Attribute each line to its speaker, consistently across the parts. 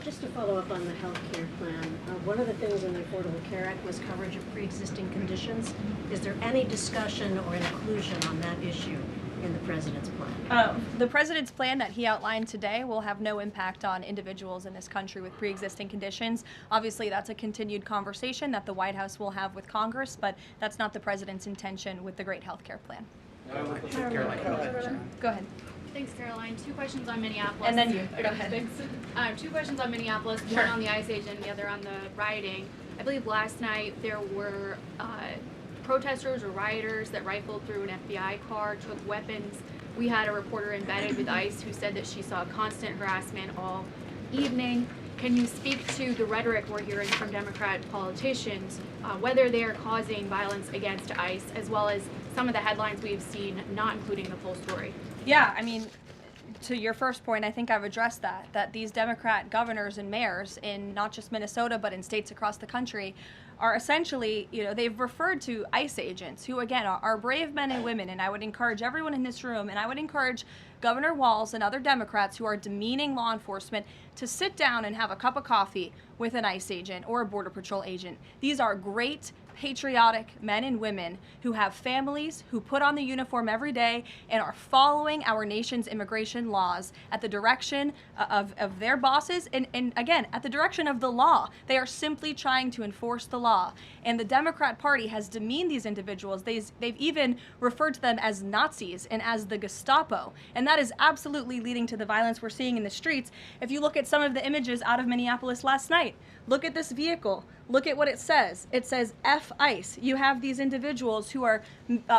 Speaker 1: Just to follow up on the health care plan, one of the things in the Affordable Care Act was coverage of pre-existing conditions. Is there any discussion or inclusion on that issue in the President's plan?
Speaker 2: The President's plan that he outlined today will have no impact on individuals in this country with pre-existing conditions. Obviously, that's a continued conversation that the White House will have with Congress, but that's not the President's intention with the great health care plan.
Speaker 3: Karoline.
Speaker 2: Go ahead.
Speaker 3: Thanks, Caroline. Two questions on Minneapolis.
Speaker 2: And then you. Go ahead.
Speaker 3: Thanks. Two questions on Minneapolis, one on the ICE agent, the other on the rioting. I believe last night there were protesters or rioters that rifled through an FBI car, took weapons. We had a reporter embedded with ICE who said that she saw constant harassment all evening. Can you speak to the rhetoric we're hearing from Democrat politicians, whether they are causing violence against ICE, as well as some of the headlines we've seen not including the full story?
Speaker 2: Yeah, I mean, to your first point, I think I've addressed that these Democrat governors and mayors in not just Minnesota, but in states across the country are essentially, they've referred to ICE agents who, again, are brave men and women. And I would encourage everyone in this room, and I would encourage Governor Walz and other Democrats who are demeaning law enforcement to sit down and have a cup of coffee with an ICE agent or a Border Patrol agent. These are great, patriotic men and women who have families, who put on the uniform every day and are following our nation's immigration laws at the direction of their bosses and again, at the direction of the law. They are simply trying to enforce the law. And the Democrat Party has demeaned these individuals. They've even referred to them as Nazis and as the Gestapo. And that is absolutely leading to the violence we're seeing in the streets. If you look at some of the images out of Minneapolis last night, look at this vehicle. Look at what it says. It says F ICE. You have these individuals who are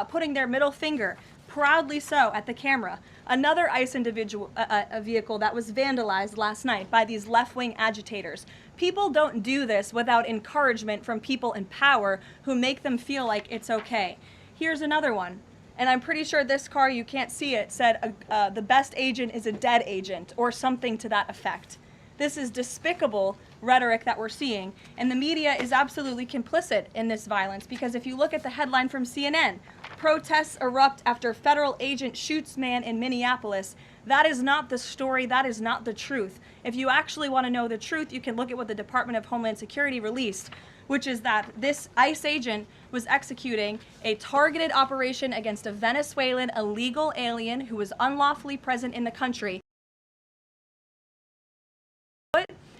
Speaker 2: putting their middle finger, proudly so, at the camera. Another ICE a vehicle that was vandalized last night by these left-wing agitators. People don't do this without encouragement from people in power who make them feel like it's okay. Here's another one. And I'm pretty sure this car, you can't see it, said the best agent is a dead agent or something to that effect. This is despicable rhetoric that we're seeing, and the media is absolutely complicit in this violence because if you look at the headline from CNN, protests erupt after federal agent shoots man in Minneapolis, that is not the story, that is not the truth. If you actually want to know the truth, you can look at what the Department of Homeland Security released, which is that this ICE agent was executing a targeted operation against a Venezuelan illegal alien who was unlawfully present in the country.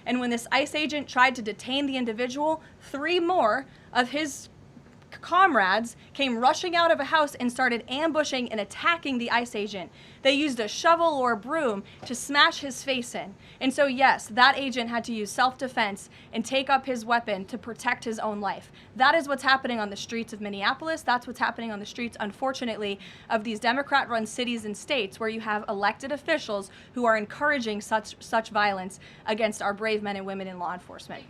Speaker 2: And when this ICE agent tried to detain the individual, 3 more of his comrades came rushing out of a house and started ambushing and attacking the ICE agent. They used a shovel or a broom to smash his face in. And so yes, that agent had to use self-defense and take up his weapon to protect his own life. That is what's happening on the streets of Minneapolis. That's what's happening on the streets, unfortunately, of these Democrat-run cities and states where you have elected officials who are encouraging such violence against our brave men and women in law enforcement.